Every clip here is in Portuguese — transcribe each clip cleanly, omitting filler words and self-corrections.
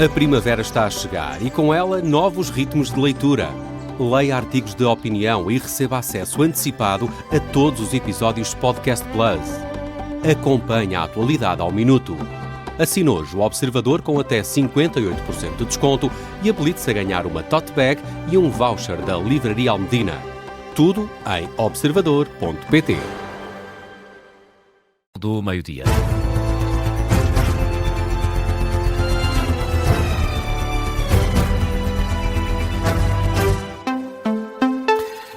A primavera está a chegar e com ela novos ritmos de leitura. Leia artigos de opinião e receba acesso antecipado a todos os episódios de Podcast Plus. Acompanhe a atualidade ao minuto. Assine hoje o Observador com até 58% de desconto e habilite-se a ganhar uma tote bag e um voucher da Livraria Almedina. Tudo em observador.pt. Do meio-dia.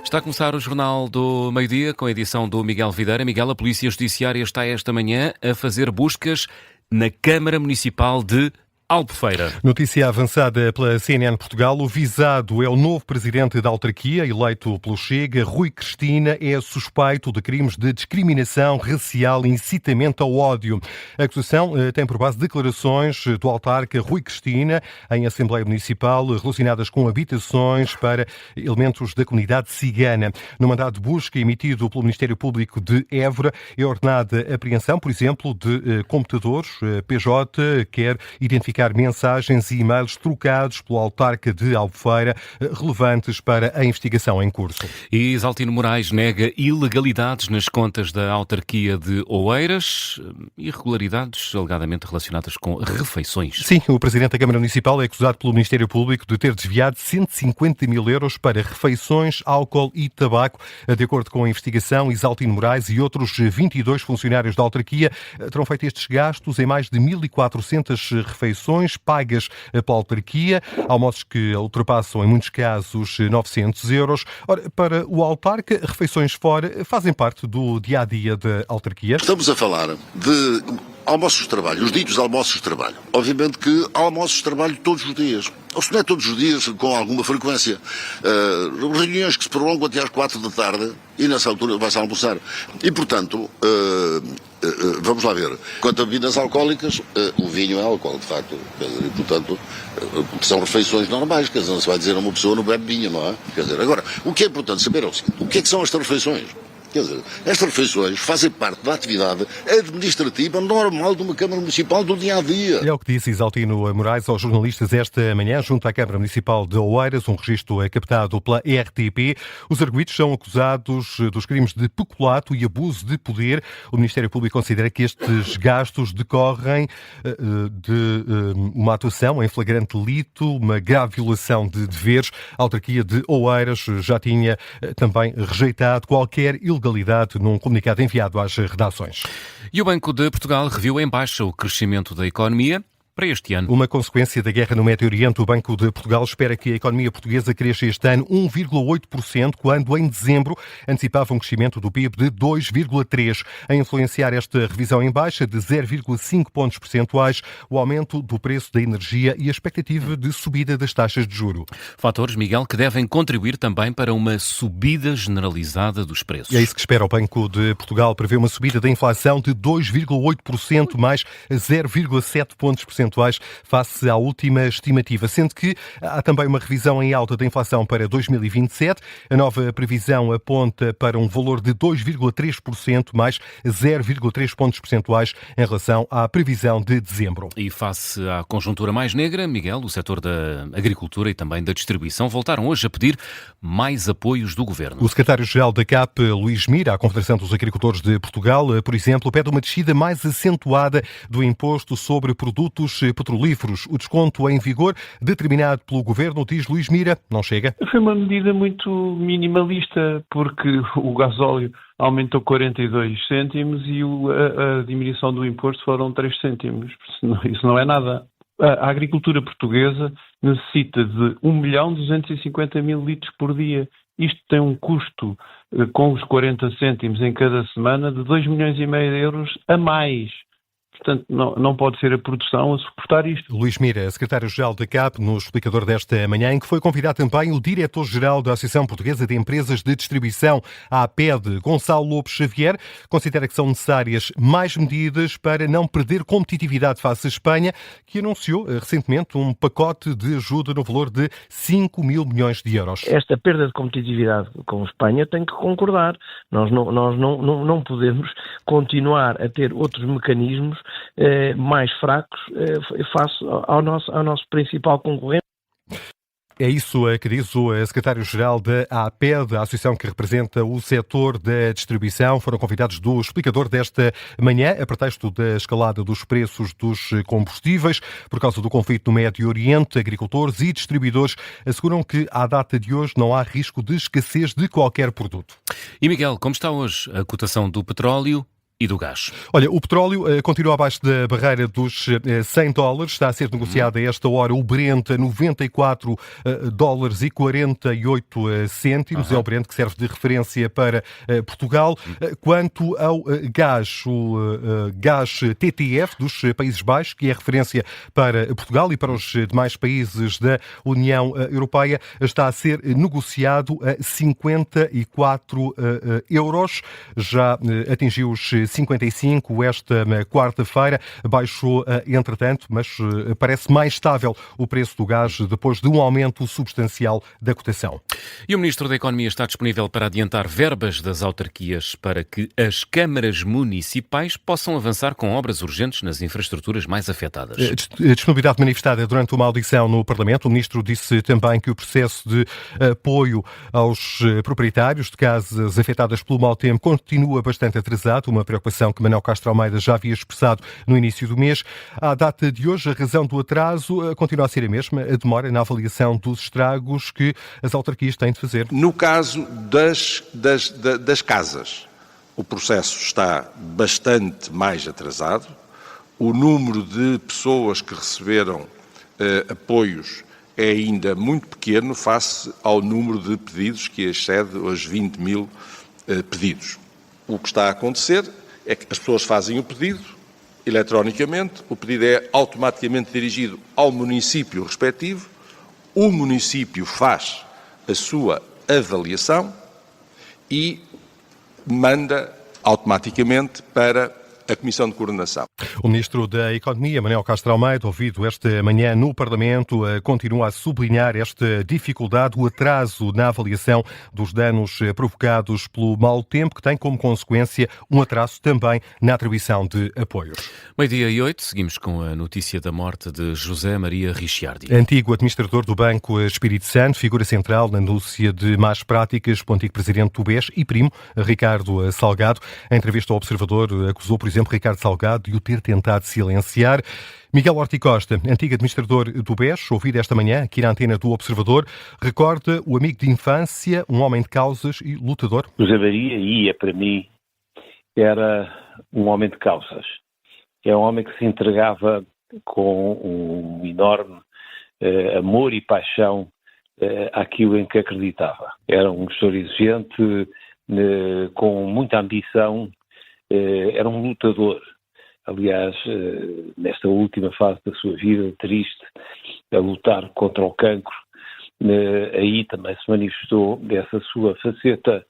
Está a começar o Jornal do Meio-Dia com a edição do Miguel Videira. Miguel, a Polícia Judiciária está esta manhã a fazer buscas na Câmara Municipal de Albufeira. Notícia avançada pela CNN Portugal. O visado é o novo presidente da autarquia, eleito pelo Chega. Rui Cristina é suspeito de crimes de discriminação racial e incitamento ao ódio. A acusação tem por base declarações do autarca Rui Cristina em Assembleia Municipal relacionadas com habitações para elementos da comunidade cigana. No mandado de busca emitido pelo Ministério Público de Évora é ordenada a apreensão, por exemplo, de computadores. PJ quer identificar mensagens e e-mails trocados pelo autarca de Albufeira relevantes para a investigação em curso. E Isaltino Moraes nega ilegalidades nas contas da autarquia de Oeiras, irregularidades alegadamente relacionadas com refeições. Sim, o presidente da Câmara Municipal é acusado pelo Ministério Público de ter desviado 150 mil euros para refeições, álcool e tabaco. De acordo com a investigação, Isaltino Moraes e outros 22 funcionários da autarquia terão feito estes gastos em mais de 1.400 refeições pagas pela autarquia, almoços que ultrapassam em muitos casos 900 euros. Ora, para o autarca, refeições fora fazem parte do dia-a-dia da autarquia. Estamos a falar de almoços de trabalho, os ditos almoços de trabalho. Obviamente que há almoços de trabalho todos os dias. Ou se não é todos os dias, com alguma frequência. Reuniões que se prolongam até às 4 da tarde e nessa altura vai-se almoçar. E, portanto, vamos lá ver. Quanto a bebidas alcoólicas, o vinho é álcool, de facto. E, portanto, são refeições normais. Quer dizer, não se vai dizer a uma pessoa não bebe vinho, não é? Quer dizer, agora, o que é importante saber é o seguinte. O que é que são estas refeições? Quer dizer, estas refeições fazem parte da atividade administrativa normal de uma Câmara Municipal do dia-a-dia. É o que disse Isaltino Moraes aos jornalistas esta manhã, junto à Câmara Municipal de Oeiras, um registro captado pela RTP. Os arguidos são acusados dos crimes de peculato e abuso de poder. O Ministério Público considera que estes gastos decorrem de uma atuação em flagrante delito, uma grave violação de deveres. A autarquia de Oeiras já tinha também rejeitado qualquer ilegalidade num comunicado enviado às redações. E o Banco de Portugal reviu em baixa o crescimento da economia para este ano. Uma consequência da guerra no Médio Oriente, o Banco de Portugal espera que a economia portuguesa cresça este ano 1,8%, quando em dezembro antecipava um crescimento do PIB de 2,3%. A influenciar esta revisão em baixa de 0,5 pontos percentuais, o aumento do preço da energia e a expectativa de subida das taxas de juro. Fatores, Miguel, que devem contribuir também para uma subida generalizada dos preços. E é isso que espera o Banco de Portugal. Prevê uma subida da inflação de 2,8%, mais 0,7 pontos percentuais face à última estimativa, sendo que há também uma revisão em alta da inflação para 2027. A nova previsão aponta para um valor de 2,3%, mais 0,3 pontos percentuais em relação à previsão de dezembro. E face à conjuntura mais negra, Miguel, o setor da agricultura e também da distribuição voltaram hoje a pedir mais apoios do Governo. O secretário-geral da CAP, Luís Mira, à Confederação dos Agricultores de Portugal, por exemplo, pede uma descida mais acentuada do imposto sobre produtos petrolíferos. O desconto em vigor, determinado pelo Governo, diz Luís Mira, não chega. Foi uma medida muito minimalista, porque o gasóleo aumentou 42 cêntimos e a diminuição do imposto foram 3 cêntimos. Isso não é nada. A agricultura portuguesa necessita de 1.250.000 litros por dia. Isto tem um custo, com os 40 cêntimos em cada semana, de 2,5 milhões de euros a mais. Portanto, não pode ser a produção a suportar isto. Luís Mira, secretário-geral da CAP, no explicador desta manhã, em que foi convidado também o diretor-geral da Associação Portuguesa de Empresas de Distribuição, a APED, Gonçalo Lopes Xavier, considera que são necessárias mais medidas para não perder competitividade face à Espanha, que anunciou recentemente um pacote de ajuda no valor de 5 mil milhões de euros. Esta perda de competitividade com a Espanha tem que concordar. Nós não podemos continuar a ter outros mecanismos mais fracos face ao nosso principal concorrente. É isso que diz o secretário-geral da APED, a associação que representa o setor da distribuição. Foram convidados do explicador desta manhã, a pretexto da escalada dos preços dos combustíveis. Por causa do conflito no Médio Oriente, agricultores e distribuidores asseguram que, à data de hoje, não há risco de escassez de qualquer produto. E Miguel, como está hoje a cotação do petróleo e do gás? Olha, o petróleo continua abaixo da barreira dos $100. Está a ser negociado a esta hora o Brent a $94,48. É o Brent que serve de referência para Portugal. Quanto ao gás, o gás TTF dos Países Baixos, que é referência para Portugal e para os demais países da União Europeia, está a ser negociado a €54. Já atingiu os 55 esta quarta-feira, baixou entretanto, mas parece mais estável o preço do gás depois de um aumento substancial da cotação. E o Ministro da Economia está disponível para adiantar verbas das autarquias para que as câmaras municipais possam avançar com obras urgentes nas infraestruturas mais afetadas. Disponibilidade manifestada durante uma audição no Parlamento. O Ministro disse também que o processo de apoio aos proprietários de casas afetadas pelo mau tempo continua bastante atrasado, uma preocupação que Manuel Castro Almeida já havia expressado no início do mês. À data de hoje, a razão do atraso continua a ser a mesma, a demora na avaliação dos estragos que as autarquias têm de fazer. No caso das casas, o processo está bastante mais atrasado. O número de pessoas que receberam apoios é ainda muito pequeno face ao número de pedidos, que excede os 20 mil pedidos. O que está a acontecer é que as pessoas fazem o pedido eletronicamente, o pedido é automaticamente dirigido ao município respectivo, o município faz a sua avaliação e manda automaticamente para a Comissão de Coordenação. O Ministro da Economia, Manuel Castro Almeida, ouvido esta manhã no Parlamento, continua a sublinhar esta dificuldade, o atraso na avaliação dos danos provocados pelo mau tempo, que tem como consequência um atraso também na atribuição de apoios. 12:08, seguimos com a notícia da morte de José Maria Ricciardi. Antigo administrador do Banco Espírito Santo, figura central na denúncia de más práticas pelo antigo presidente do BES e primo, Ricardo Salgado. Em entrevista ao Observador, acusou, por exemplo, Ricardo Salgado de o ter tentado silenciar. Miguel Horticosta, antigo administrador do BES, ouvido esta manhã aqui na antena do Observador, recorda o amigo de infância, um homem de causas e lutador. José Maria, para mim, era um homem de causas. É um homem que se entregava com um enorme amor e paixão àquilo em que acreditava. Era um gestor exigente, com muita ambição, era um lutador. Aliás, nesta última fase da sua vida, triste, a lutar contra o cancro, aí também se manifestou dessa sua faceta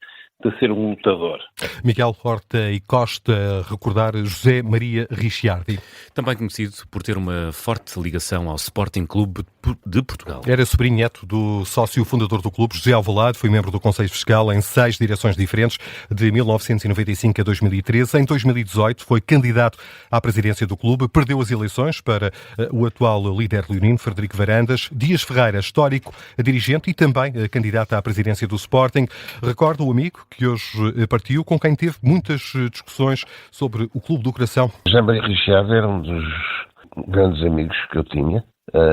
de ser um lutador. Miguel Horta e Costa, recordar José Maria Ricciardi. Também conhecido por ter uma forte ligação ao Sporting Clube de Portugal. Era sobrinho-neto do sócio fundador do clube, José Alvalade, foi membro do Conselho Fiscal em 6 direções diferentes, de 1995 a 2013. Em 2018 foi candidato à presidência do clube, perdeu as eleições para o atual líder leonino, Frederico Varandas. Dias Ferreira, histórico dirigente e também candidato à presidência do Sporting. Recorda o amigo que hoje partiu, com quem teve muitas discussões sobre o Clube do Coração. José Maria Ricciardi era um dos grandes amigos que eu tinha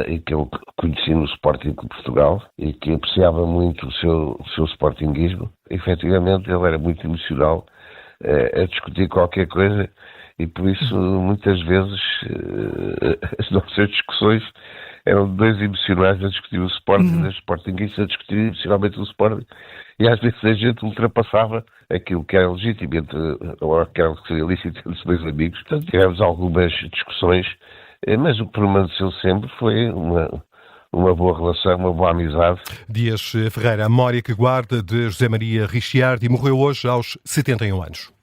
e que eu conheci no Sporting de Portugal e que apreciava muito o seu sportinguismo. Efetivamente, ele era muito emocional a discutir qualquer coisa e por isso muitas vezes as nossas discussões eram dois emocionais a discutir o Sporting, dois sportinguistas a discutir emocionalmente o Sporting. E às vezes a gente ultrapassava aquilo que era legítimo, ou aquilo que seria lícito entre os dois amigos. Portanto, tivemos algumas discussões, mas o que permaneceu sempre foi uma boa relação, uma boa amizade. Dias Ferreira, a memória que guarda de José Maria Ricciardi, morreu hoje aos 71 anos.